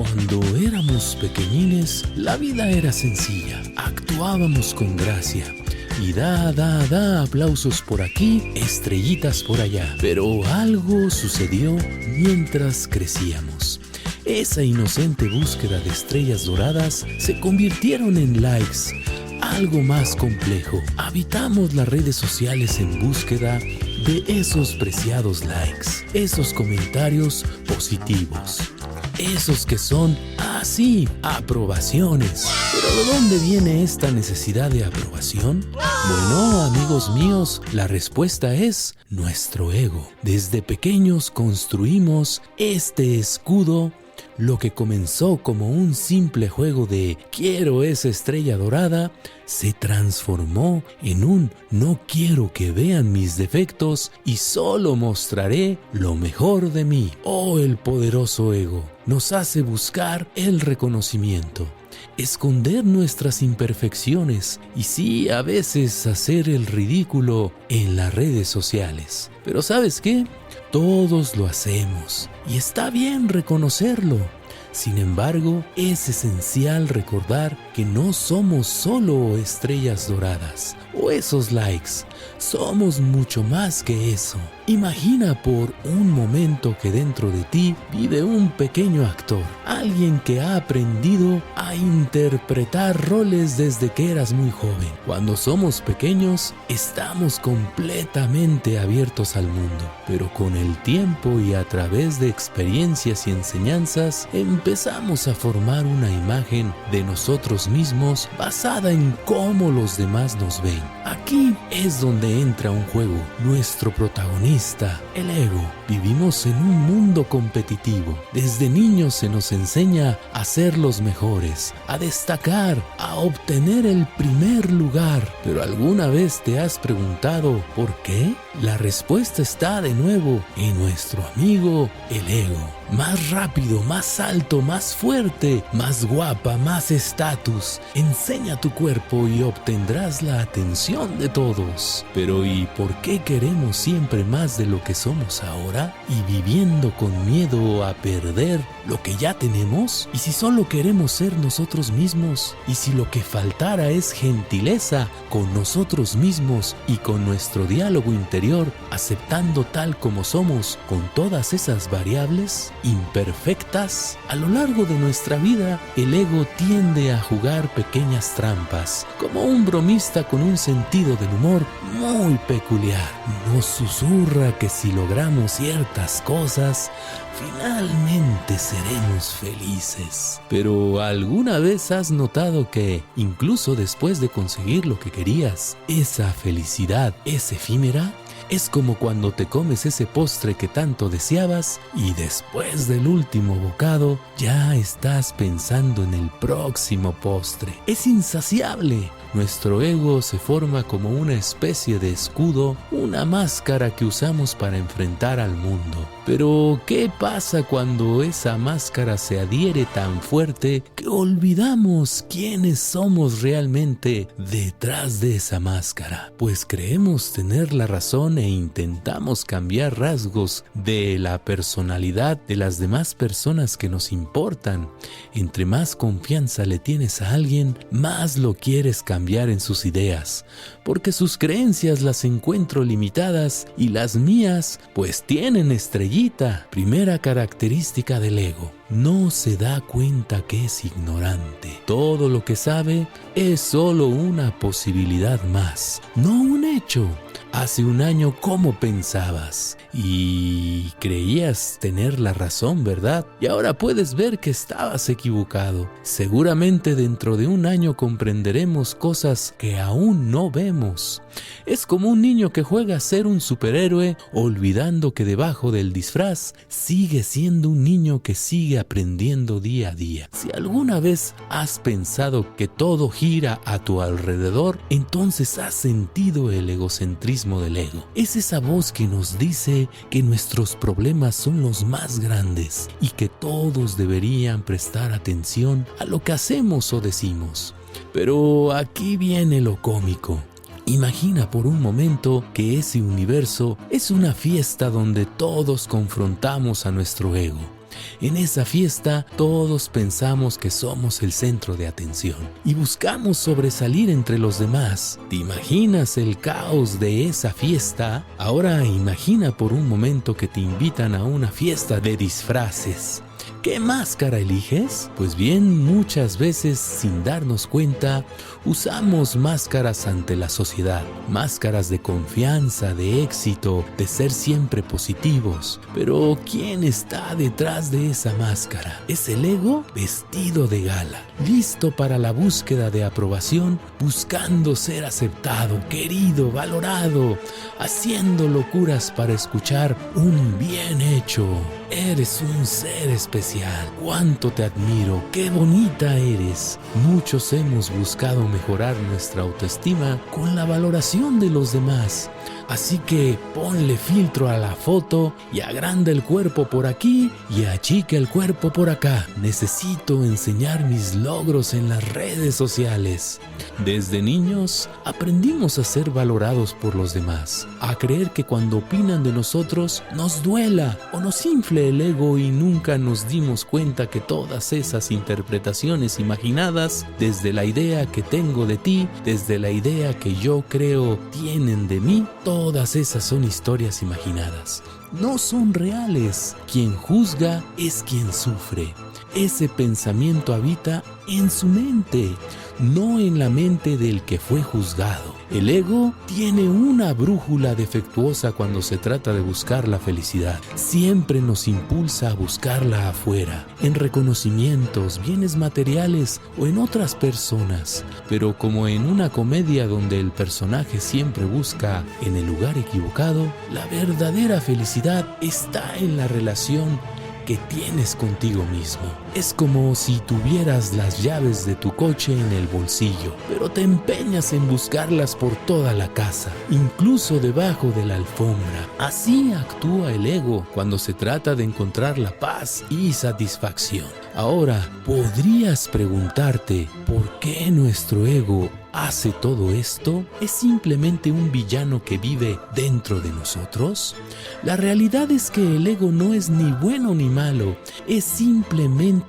Cuando éramos pequeñines, la vida era sencilla, actuábamos con gracia. Y da aplausos por aquí, estrellitas por allá. Pero algo sucedió mientras crecíamos. Esa inocente búsqueda de estrellas doradas se convirtieron en likes. Algo más complejo. Habitamos las redes sociales en búsqueda de esos preciados likes, esos comentarios positivos, esos que son así, aprobaciones. ¿Pero de dónde viene esta necesidad de aprobación? Bueno, amigos míos, la respuesta es nuestro ego. Desde pequeños construimos este escudo. Lo que comenzó como un simple juego de quiero esa estrella dorada, se transformó en un no quiero que vean mis defectos y solo mostraré lo mejor de mí. Oh, el poderoso ego nos hace buscar el reconocimiento, esconder nuestras imperfecciones y sí, a veces hacer el ridículo en las redes sociales. Pero ¿sabes qué? Todos lo hacemos y está bien reconocerlo. Sin embargo, es esencial recordar que no somos solo estrellas doradas o esos likes. Somos mucho más que eso. Imagina por un momento que dentro de ti vive un pequeño actor, alguien que ha aprendido a interpretar roles desde que eras muy joven. Cuando somos pequeños, estamos completamente abiertos al mundo, pero con el tiempo y a través de experiencias y enseñanzas, empezamos a formar una imagen de nosotros mismos basada en cómo los demás nos ven. Aquí es donde entra un juego, nuestro protagonista, el ego. Vivimos en un mundo competitivo. Desde niños se nos enseña a ser los mejores, a destacar, a obtener el primer lugar. ¿Pero alguna vez te has preguntado por qué? La respuesta está de nuevo en nuestro amigo, el ego. Más rápido, más alto, más fuerte, más guapa, más estatus. Enseña tu cuerpo y obtendrás la atención de todos. Pero ¿y por qué queremos siempre más de lo que somos ahora? ¿Y viviendo con miedo a perder lo que ya tenemos? ¿Y si solo queremos ser nosotros mismos? ¿Y si lo que faltara es gentileza con nosotros mismos y con nuestro diálogo interior, aceptando tal como somos con todas esas variables imperfectas? A lo largo de nuestra vida, el ego tiende a jugar pequeñas trampas, como un bromista con un sentido del humor muy peculiar. Nos susurra que si logramos ciertas cosas, finalmente seremos felices. Pero ¿alguna vez has notado que, incluso después de conseguir lo que querías, esa felicidad es efímera? Es como cuando te comes ese postre que tanto deseabas y después del último bocado ya estás pensando en el próximo postre. Es insaciable. Nuestro ego se forma como una especie de escudo, una máscara que usamos para enfrentar al mundo. Pero ¿qué pasa cuando esa máscara se adhiere tan fuerte que olvidamos quiénes somos realmente detrás de esa máscara? Pues creemos tener la razón e intentamos cambiar rasgos de la personalidad de las demás personas que nos importan. Entre más confianza le tienes a alguien, más lo quieres cambiar en sus ideas, porque sus creencias las encuentro limitadas y las mías pues tienen estrellita. Primera característica del ego: no se da cuenta que es ignorante. Todo lo que sabe es solo una posibilidad más, no un hecho. Hace un año, ¿cómo pensabas? Y creías tener la razón, ¿verdad? Y ahora puedes ver que estabas equivocado. Seguramente dentro de un año comprenderemos cosas que aún no vemos. Es como un niño que juega a ser un superhéroe, olvidando que debajo del disfraz sigue siendo un niño que sigue aprendiendo día a día. Si alguna vez has pensado que todo gira a tu alrededor, entonces has sentido el egocentrismo del ego. Es esa voz que nos dice que nuestros problemas son los más grandes y que todos deberían prestar atención a lo que hacemos o decimos. Pero aquí viene lo cómico. Imagina por un momento que ese universo es una fiesta donde todos confrontamos a nuestro ego. En esa fiesta todos pensamos que somos el centro de atención y buscamos sobresalir entre los demás. ¿Te imaginas el caos de esa fiesta? Ahora imagina por un momento que te invitan a una fiesta de disfraces. ¿Qué máscara eliges? Pues bien, muchas veces sin darnos cuenta, usamos máscaras ante la sociedad, máscaras de confianza, de éxito, de ser siempre positivos. Pero ¿quién está detrás de esa máscara? ¿Es el ego vestido de gala, listo para la búsqueda de aprobación, buscando ser aceptado, querido, valorado, haciendo locuras para escuchar un bien hecho? Eres un ser especial. Cuánto te admiro, qué bonita eres. Muchos hemos buscado mejorar nuestra autoestima con la valoración de los demás. Así que ponle filtro a la foto y agranda el cuerpo por aquí y achica el cuerpo por acá. Necesito enseñar mis logros en las redes sociales. Desde niños aprendimos a ser valorados por los demás, a creer que cuando opinan de nosotros nos duela o nos infle el ego y nunca nos dimos cuenta que todas esas interpretaciones imaginadas, desde la idea que tengo de ti, desde la idea que yo creo tienen de mí, todas esas son historias imaginadas. No son reales. Quien juzga es quien sufre. Ese pensamiento habita en su mente, no en la mente del que fue juzgado. El ego tiene una brújula defectuosa cuando se trata de buscar la felicidad. Siempre nos impulsa a buscarla afuera, en reconocimientos, bienes materiales o en otras personas. Pero como en una comedia donde el personaje siempre busca en el lugar equivocado, la verdadera felicidad está en la relación que tienes contigo mismo. Es como si tuvieras las llaves de tu coche en el bolsillo, pero te empeñas en buscarlas por toda la casa, incluso debajo de la alfombra. Así actúa el ego cuando se trata de encontrar la paz y satisfacción. Ahora, ¿podrías preguntarte por qué nuestro ego hace todo esto? ¿Es simplemente un villano que vive dentro de nosotros? La realidad es que el ego no es ni bueno ni malo, es simplemente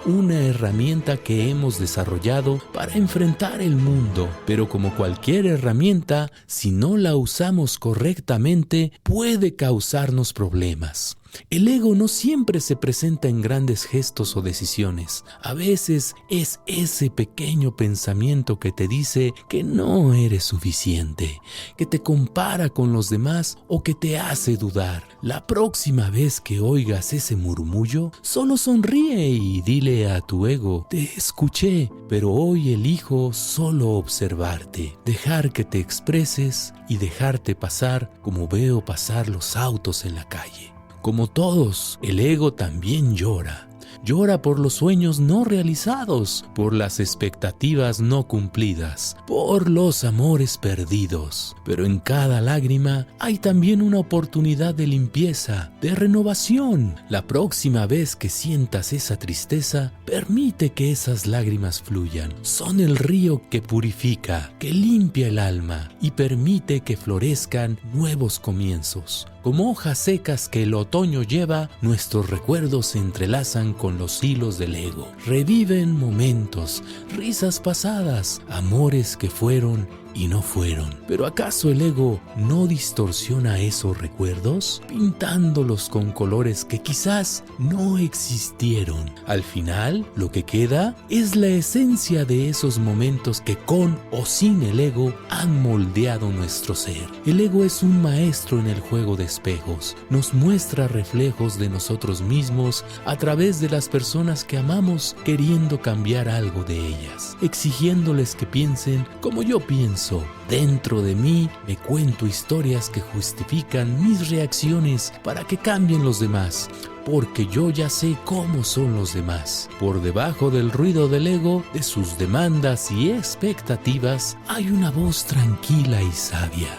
una herramienta que hemos desarrollado para enfrentar el mundo. Pero como cualquier herramienta, si no la usamos correctamente, puede causarnos problemas. El ego no siempre se presenta en grandes gestos o decisiones. A veces es ese pequeño pensamiento que te dice que no eres suficiente, que te compara con los demás o que te hace dudar. La próxima vez que oigas ese murmullo, solo sonríe y dile a tu ego: te escuché, pero hoy elijo solo observarte, dejar que te expreses y dejarte pasar como veo pasar los autos en la calle. Como todos, el ego también llora. Llora por los sueños no realizados, por las expectativas no cumplidas, por los amores perdidos. Pero en cada lágrima hay también una oportunidad de limpieza, de renovación. La próxima vez que sientas esa tristeza, permite que esas lágrimas fluyan. Son el río que purifica, que limpia el alma y permite que florezcan nuevos comienzos. Como hojas secas que el otoño lleva, nuestros recuerdos se entrelazan con los hilos del ego. Reviven momentos, risas pasadas, amores que fueron y no fueron. ¿Pero acaso el ego no distorsiona esos recuerdos, pintándolos con colores que quizás no existieron? Al final, lo que queda es la esencia de esos momentos que con o sin el ego han moldeado nuestro ser. El ego es un maestro en el juego de espejos. Nos muestra reflejos de nosotros mismos a través de las personas que amamos, queriendo cambiar algo de ellas, exigiéndoles que piensen como yo pienso. Dentro de mí me cuento historias que justifican mis reacciones para que cambien los demás, porque yo ya sé cómo son los demás. Por debajo del ruido del ego, de sus demandas y expectativas, hay una voz tranquila y sabia.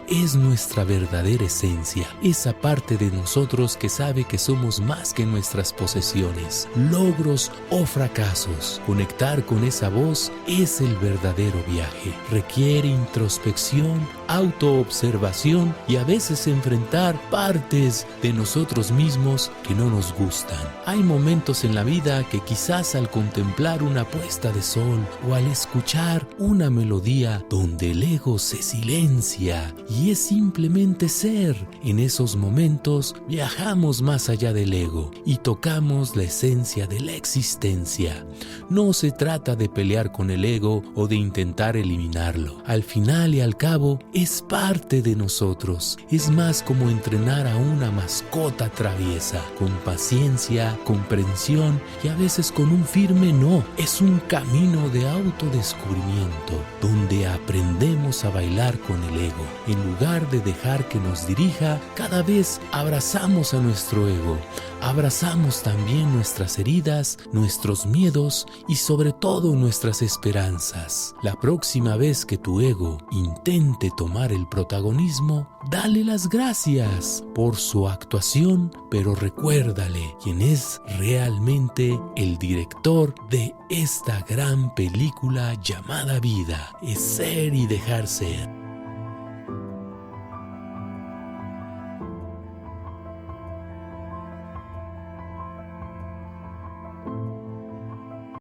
es nuestra verdadera esencia, esa parte de nosotros que sabe que somos más que nuestras posesiones, logros o fracasos. Conectar con esa voz es el verdadero viaje. Requiere introspección, autoobservación y a veces enfrentar partes de nosotros mismos que no nos gustan. Hay momentos en la vida que quizás al contemplar una puesta de sol o al escuchar una melodía donde el ego se silencia y es simplemente ser. En esos momentos viajamos más allá del ego y tocamos la esencia de la existencia. No se trata de pelear con el ego o de intentar eliminarlo. Al final y al cabo es parte de nosotros. Es más como entrenar a una mascota traviesa, con paciencia, comprensión y a veces con un firme no. Es un camino de autodescubrimiento donde aprendemos a bailar con el ego. En lugar de dejar que nos dirija, cada vez abrazamos a nuestro ego. Abrazamos también nuestras heridas, nuestros miedos y sobre todo nuestras esperanzas. La próxima vez que tu ego intente tomar el protagonismo, dale las gracias por su actuación, pero recuérdale quién es realmente el director de esta gran película llamada vida. Es ser y dejar ser.